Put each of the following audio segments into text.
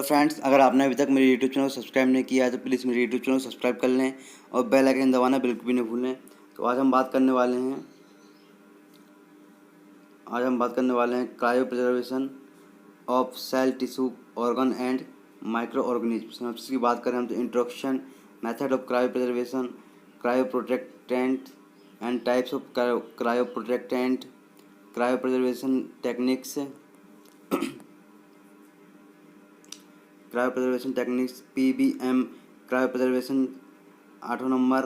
Friends, अगर आपने अभी तक मेरे यूट्यूब चैनल को सब्सक्राइब नहीं किया है तो प्लीज़ मेरे यूट्यूब चैनल को सब्सक्राइब कर लें और बेल आइकन दबाना बिल्कुल भी नहीं भूलें। तो आज हम बात करने वाले हैं cryopreservation of cell, tissue, organ and microorganism. की बात करें हम तो introduction, method of cryopreservation, cryoprotectant and types of cryoprotectant, cryopreservation techniques, cryopreservation techniques, PBM cryopreservation, 8वां number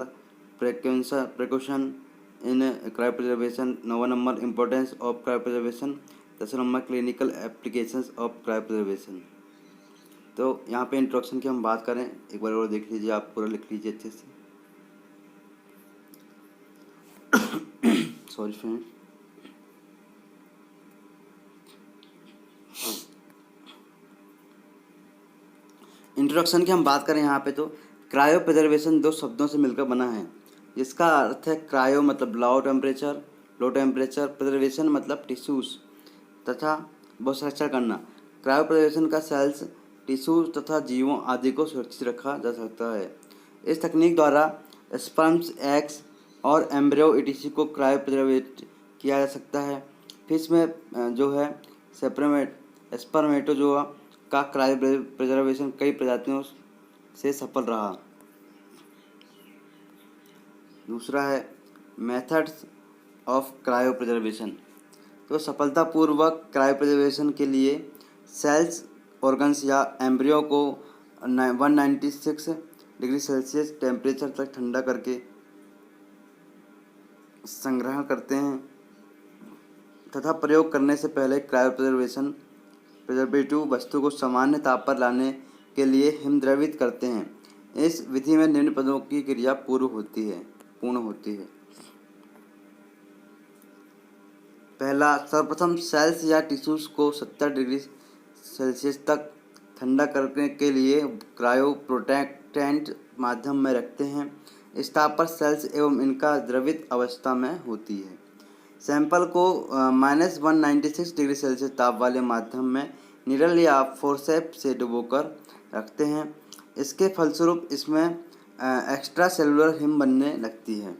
precaution in cryopreservation, 9वां number importance of cryopreservation, 10वां number clinical applications of cryopreservation. तो यहाँ पे introduction की हम बात करें, एक बार और देख लीजिए, आप पूरा लिख लीजिए अच्छे से। Sorry friend. इंट्रोडक्शन की हम बात करें यहाँ पे तो क्रायो प्रिजर्वेशन दो शब्दों से मिलकर बना है, जिसका अर्थ है क्रायो मतलब लो टेम्परेचर, प्रिजर्वेशन मतलब टिश्यूज तथा वो संरक्षण करना। क्रायो प्रिजर्वेशन का सेल्स, टिश्यूज तथा जीवों आदि को सुरक्षित रखा जा सकता है। इस तकनीक द्वारा स्पर्म्स, एग्स और एम्ब्रियो ईटीसी को क्रायो प्रिजर्वेट किया जा सकता है। फिश में जो है स्पर्मेटोजोआ का क्रायो प्रिजर्वेशन कई प्रजातियों से सफल रहा। दूसरा है मेथड्स ऑफ क्रायो प्रिजर्वेशन। तो सफलतापूर्वक क्रायो प्रिजर्वेशन के लिए सेल्स, ऑर्गन्स या एम्ब्रियो को 196 डिग्री सेल्सियस टेम्परेचर तक ठंडा करके संग्रहण करते हैं तथा प्रयोग करने से पहले क्रायो प्रिजर्वेटिव वस्तु को सामान्य ताप पर लाने के लिए हिमद्रवित करते हैं। इस विधि में निम्न पदों की क्रिया पूर्ण होती है। पहला, सर्वप्रथम सेल्स या टिश्यूज को 70 डिग्री सेल्सियस तक ठंडा करने के लिए क्रायो प्रोटेक्टेंट माध्यम में रखते हैं। इस ताप पर सेल्स एवं इनका द्रवित अवस्था में होती है। सैंपल को -196 डिग्री सेल्सियस ताप वाले माध्यम में निरल या फोर्सेप से डुबोकर रखते हैं। इसके फलस्वरूप इसमें एक्स्ट्रा सेलुलर हिम बनने लगती है।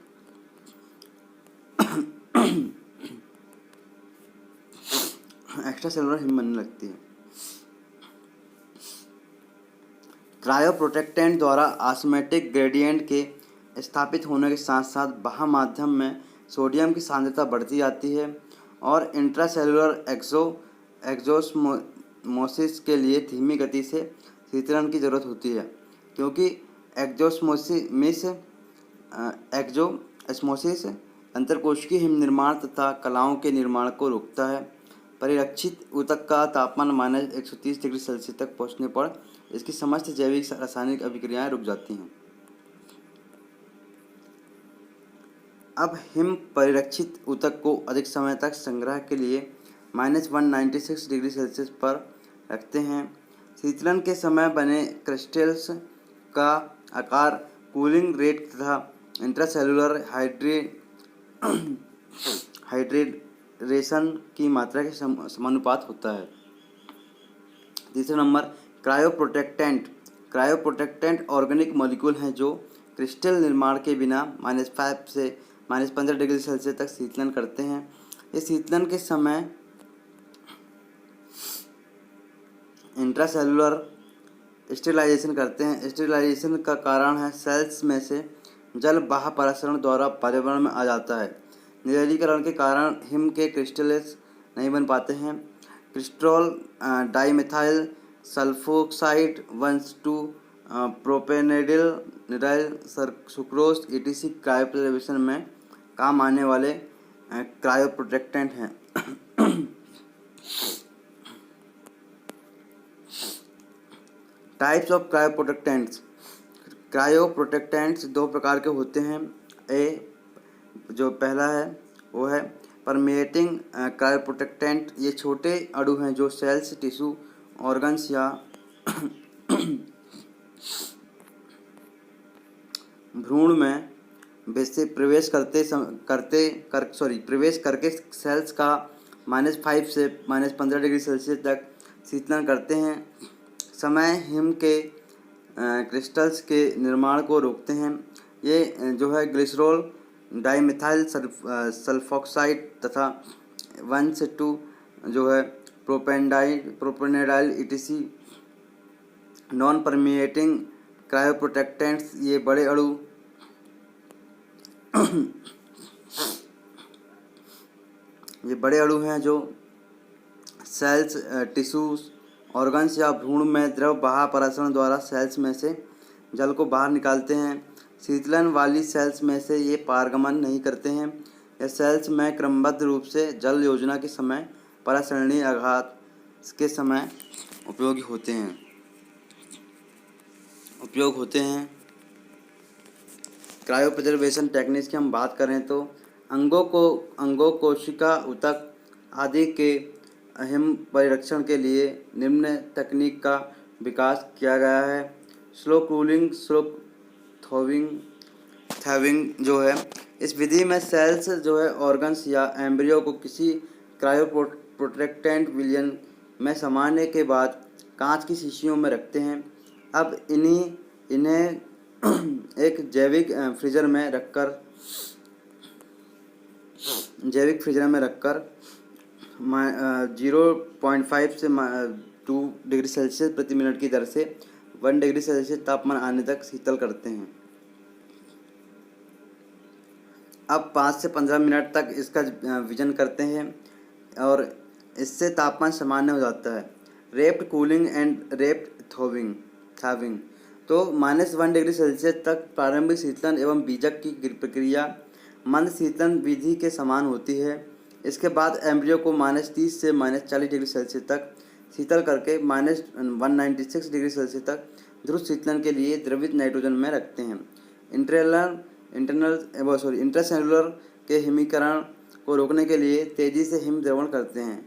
क्रायो प्रोटेक्टेंट द्वारा ऑस्मोटिक ग्रेडियंट के स्थापित होने के साथ साथ बाह्य माध्यम में सोडियम की सांद्रता बढ़ती जाती है और इंट्रासेलुलर एक्जोस्मोसिस के लिए धीमी गति से शीतलन की जरूरत होती है, क्योंकि एक्जोस्मोसिस अंतरकोशिकीय हिम निर्माण तथा कलाओं के निर्माण को रोकता है। परिरक्षित ऊतक का तापमान -130 डिग्री सेल्सियस तक पहुंचने पर इसकी समस्त जैविक रासायनिक अभिक्रियाएं रुक जाती हैं। अब हिम परिरक्षित ऊतक को अधिक समय तक संग्रह के लिए -196 डिग्री सेल्सियस पर रखते हैं। शीतलन के समय बने क्रिस्टल्स का आकार, कूलिंग रेट तथा इंट्रासेलुलर हाइड्रेशन की मात्रा के समानुपात होता है। तीसरा number cryo protectant organic molecule हैं जो क्रिस्टल निर्माण के बिना -5 से -15 डिग्री सेल्सियस तक शीतलन करते हैं। इस शीतलन के समय इंट्रासेलुलर स्टेरिलाइजेशन करते हैं। स्टेरिलाइजेशन का कारण है सेल्स में से जल बाह्य परासरण द्वारा पर्यावरण में आ जाता है। निर्जलीकरण के कारण हिम के क्रिस्टल्स नहीं बन पाते हैं। क्रिस्टोल डाइमेथाइल सल्फोक्साइड 1,2 प्रोपेनेडिल निराइल सुक्रोज ETC क्रायो प्रिजर्वेशन में काम आने वाले क्रायो प्रोटेक्टेंट हैं। टाइप्स ऑफ क्रायो प्रोटेक्टेंट्स दो प्रकार के होते हैं। जो पहला है वो है परमिएटिंग क्रायो प्रोटेक्टेंट। ये छोटे अणु हैं जो सेल्स, टिश्यू, ऑर्गन्स या भ्रूण में प्रवेश करके सेल्स का -5 से -15 डिग्री सेल्सियस तक शीतलन करते हैं। समय हिम के क्रिस्टल्स के निर्माण को रोकते हैं। ये जो है ग्लिसरॉल, डाइमिथाइल सल्फॉक्साइड तथा 1 से 2 जो है प्रोपेनेडाइल ईटीसी नॉन परमिएटिंग क्रायोप्रोटेक्टेंट्स, ये बड़े अणु हैं जो सेल्स, टिश्यूज, ऑर्गन्स या भ्रूण में द्रव बहाव प्रसारण द्वारा सेल्स में से जल को बाहर निकालते हैं। शीतलन वाली सेल्स में से ये पारगमन नहीं करते हैं। यह सेल्स में क्रमबद्ध रूप से जल योजना के समय परासरणीय आघात के समय उपयोग होते हैं। क्रायो प्रिजर्वेशन टेक्निक्स की हम बात करें तो अंगों, कोशिका, ऊतक आदि के अहिम परिरक्षण के लिए निम्न तकनीक का विकास किया गया है। स्लो कूलिंग, स्लो थॉविंग जो है, इस विधि में सेल्स जो है ऑर्गन्स या एम्ब्रियो को किसी क्रायो प्रोटेक्टेंट विलयन में समाने के बाद कांच की शीशियों में रखते हैं। अब इन्हें एक जैविक फ्रीजर में रखकर 0.5 से 2 डिग्री सेल्सियस प्रति मिनट की दर से 1 डिग्री सेल्सियस तापमान आने तक शीतल करते हैं। अब 5 से 15 मिनट तक इसका विजन करते हैं और इससे तापमान सामान्य हो जाता है। रेप्ड कूलिंग एंड रेप्ड थॉविंग तो -1 डिग्री सेल्सियस तक प्रारंभिक शीतलन एवं बीजक की प्रक्रिया मंद शीतलन विधि के समान होती है। इसके बाद एम्ब्रियो को -30 से -40 डिग्री सेल्सियस तक शीतल करके -196 डिग्री सेल्सियस तक ध्रुव शीतलन के लिए द्रवित नाइट्रोजन में रखते हैं। इंट्रासेलुलर के हिमीकरण को रोकने के लिए तेजी से हिम द्रवण करते हैं।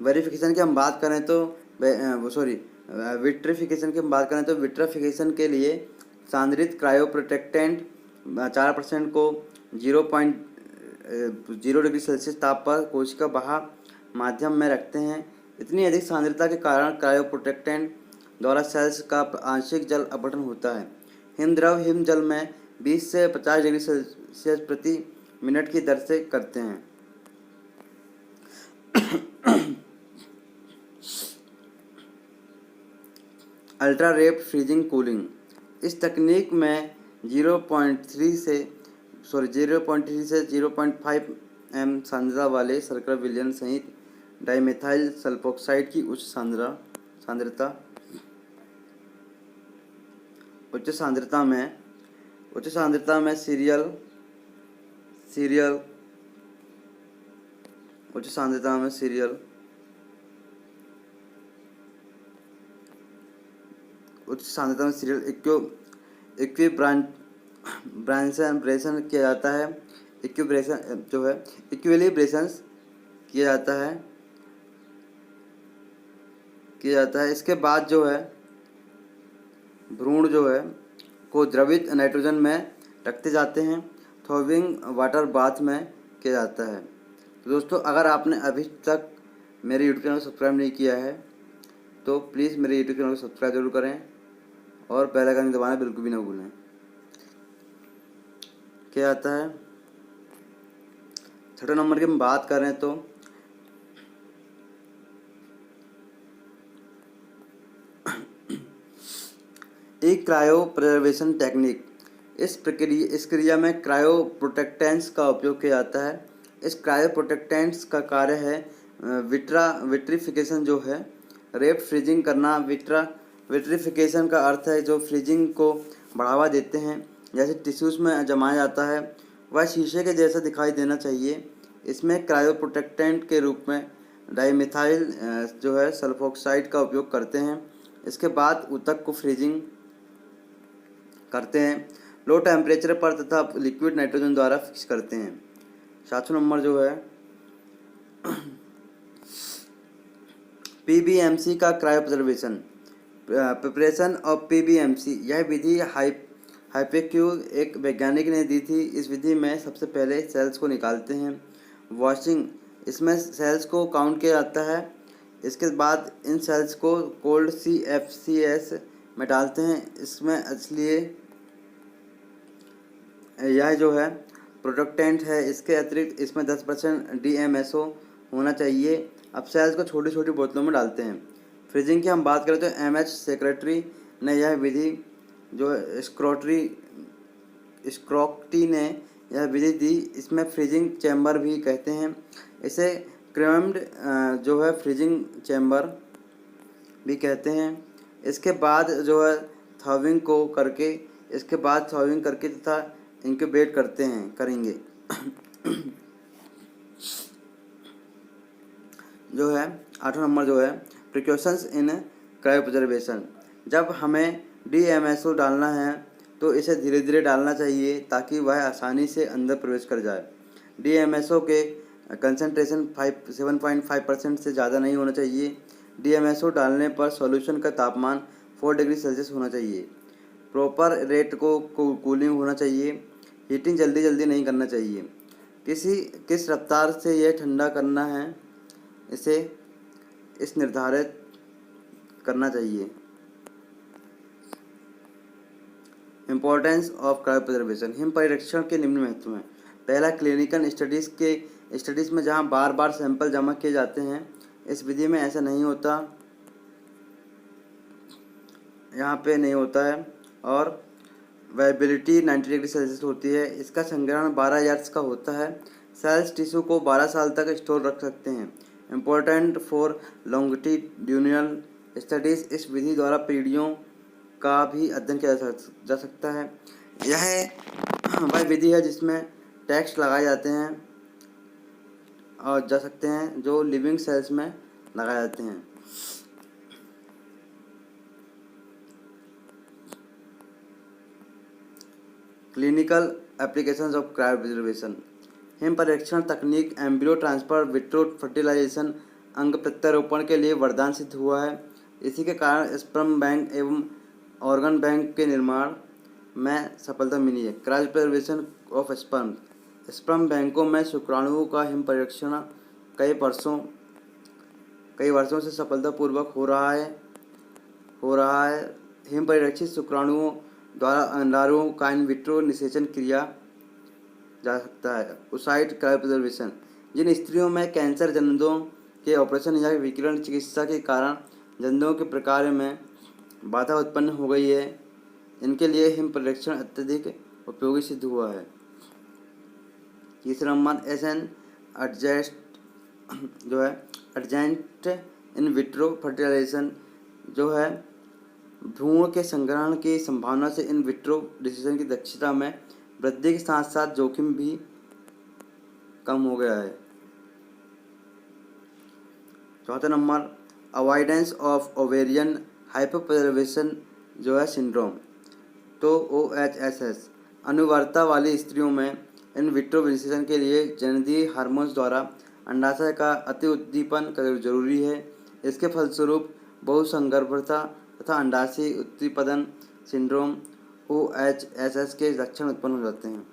वेरिफिकेशन की हम बात करें तो विट्रिफिकेशन की हम बात करें तो विट्रिफिकेशन के लिए सांद्रित क्रायोप्रोटेक्टेंट 4% को 0.0 डिग्री सेल्सियस ताप पर कोशिका बहाव माध्यम में रखते हैं। इतनी अधिक सांद्रता के कारण क्रायोप्रोटेक्टेंट द्वारा सेल्स का आंशिक जल अपघटन होता है। हिम जल में 20 से 50 डिग्री सेल्सियस प्रति मिनट की दर से करते हैं। अल्ट्रा रेप्ड फ्रीजिंग कूलिंग, इस तकनीक में 0.3 से 0.5 m सांद्रता वाले सर्कुलर विलयन सहित डाइमेथाइल सल्फॉक्साइड की उच्च सांद्रता में सीरियल इक्विलिब्रेशन किया जाता है। इक्विलिब्रेशन किया जाता है। इसके बाद जो है भ्रूण जो है को द्रवित नाइट्रोजन में रखते जाते हैं। थॉविंग वाटर बाथ में किया जाता है। तो दोस्तों, अगर आपने अभी तक मेरे यूट्यूब चैनल को सब्सक्राइब नहीं किया है तो प्लीज़ मेरे यूट्यूब चैनल को सब्सक्राइब जरूर करें और बेल आइकन दबाना बिल्कुल भी ना भूलें। क्या आता है 6 नंबर की हम बात करें तो एक क्रायो प्रिजर्वेशन टेक्निक, इस क्रिया में क्रायो प्रोटेक्टेंट्स का उपयोग किया जाता है। इस क्रायो प्रोटेक्टेंट्स का कार्य है विट्रिफिकेशन जो है रेप्ड फ्रीजिंग करना। विट्रिफिकेशन का अर्थ है जो फ्रीजिंग को बढ़ावा देते हैं। जैसे टिश्यूज़ में जमाया जाता है वह शीशे के जैसा दिखाई देना चाहिए। इसमें क्रायो प्रोटेक्टेंट के रूप में डाइमिथाइल जो है सल्फॉक्साइड का उपयोग करते हैं। इसके बाद ऊतक को फ्रीजिंग करते हैं, लो टेम्परेचर पर तथा लिक्विड नाइट्रोजन द्वारा फिक्स करते हैं। 7 नंबर जो है PBMC का cryo preservation, preparation of PBMC, यह विधि हाइपेक्यू एक वैज्ञानिक ने दी थी। इस विधि में सबसे पहले सेल्स को निकालते हैं। इसमें सेल्स को काउंट किया जाता है। इसके बाद इन सेल्स को कोल्ड CFCs में डालते हैं। इसमें इसलिए यह जो है प्रोडक्टेंट है। इसके अतिरिक्त इसमें 10% DMSO होना चाहिए। अब सेल्स को छोटी छोटी बोतलों में डालते हैं। फ्रीजिंग की हम बात करें तो MH सेक्रेटरी ने यह विधि जो स्क्रॉक्टी ने यह विधि दी। इसमें फ्रीजिंग चैम्बर भी कहते हैं। इसे क्रेम्ड जो है फ्रीजिंग चैम्बर भी कहते हैं। इसके बाद जो है थॉविंग करके तथा इंक्यूबेट करेंगे जो है 8वां नंबर जो है प्रिकॉशंस इन क्रायो प्रिजर्वेशन। जब हमें DMSO डालना है तो इसे धीरे धीरे डालना चाहिए ताकि वह आसानी से अंदर प्रवेश कर जाए। DMSO के कंसंट्रेशन 7.5% से ज़्यादा नहीं होना चाहिए। DMSO डालने पर सॉल्यूशन का तापमान 4 डिग्री सेल्सियस होना चाहिए। प्रॉपर रेट को कूलिंग होना चाहिए। हीटिंग जल्दी जल्दी नहीं करना चाहिए। किस रफ्तार से यह ठंडा करना है इसे निर्धारित करना चाहिए। Importance of cryopreservation. हिम परिरक्षण के निम्न महत्व हैं। पहला, क्लिनिकल स्टडीज़ में जहां बार बार सैंपल जमा किए जाते हैं। इस विधि में ऐसा नहीं होता, यहाँ पे नहीं होता है। और वाइबिलिटी 90 डिग्री सेल्सियस होती है। इसका संग्रहण 12 इयर्स का होता है। सेल्स टिश्यू को 12 साल तक स्टोर रख सकते हैं। Important for longitudinal studies. इस विधि द्वारा पीढ़ियों का भी अध्ययन किया जा सकता है। यह वह विधि है जिसमें टेक्स्ट लगाए जाते हैं और जा सकते हैं जो लिविंग सेल्स में लगाए जाते हैं। Clinical applications of cryopreservation. Him परीक्षण तकनीक एम्ब्रियो ट्रांसफर, विट्रो फर्टिलाइजेशन, अंग प्रत्यारोपण के लिए वरदान सिद्ध हुआ है। इसी के कारण स्पर्म बैंक एवं ऑर्गन बैंक के निर्माण में सफलता मिली है। क्रायो प्रिजर्वेशन ऑफ स्पर्म बैंकों में शुक्राणुओं का हिम परीक्षण कई वर्षों से सफलतापूर्वक हो रहा है। हिम परिरक्षित शुक्राणुओं द्वारा अंडाणुओं का इन विट्रो निषेचन किया जा सकता है। Oocyte cryo preservation. जिन स्त्रियों में कैंसर जनितों के ऑपरेशन या विकिरण चिकित्सा के कारण जनितों के प्रकार में बाधा उत्पन्न हो गई है, इनके लिए हिम परीक्षण अत्यधिक उपयोगी सिद्ध हुआ है। तीसरा नंबर एडजेंट इन विट्रो फर्टिलाइजेशन जो है भ्रूण के संग्रहण की संभावना से इन विट्रो डिसीजन की दक्षता में वृद्धि के साथ साथ जोखिम भी कम हो गया है। चौथा नंबर अवॉइडेंस ऑफ ओवेरियन हाइपोप्रिजर्वेशन जो है सिंड्रोम तो OHSS। अनुवर्तता वाली स्त्रियों में इन विट्रो निषेचन के लिए जननीय हार्मोन्स द्वारा अंडाशय का अति उद्दीपन जरूरी है। इसके फलस्वरूप बहुसंगर्भता तथा अंडाशय उत्पादन सिंड्रोम OHSS के लक्षण उत्पन्न हो जाते हैं।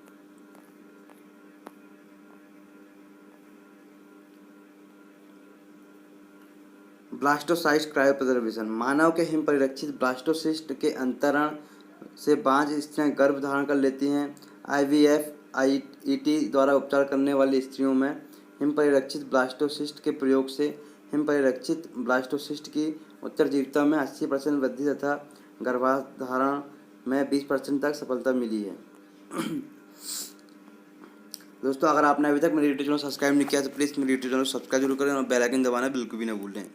ब्लास्टोसाइस्ट क्रायो प्रिजर्वेशन। मानव के हिम परिरक्षित ब्लास्टोसिस्ट के अंतरण से बांझ स्त्रियां गर्भ धारण कर लेती हैं। IVF-IET द्वारा उपचार करने वाली स्त्रियों में हिम परिरक्षित ब्लास्टोसिस्ट के प्रयोग से हिम परिरक्षित ब्लास्टोसिस्ट की उत्तरजीविता में 80% वृद्धि तथा गर्भधारण में 20% तक सफलता मिली है। दोस्तों, अगर आपने अभी तक मेरे यूट्यूब चैनल सब्सक्राइब नहीं किया तो प्लीज़ मेरे यूट्यूब चैनल सब्सक्राइब जरूर करें और बेल आइकन दबाना बिल्कुल भी ना भूलें।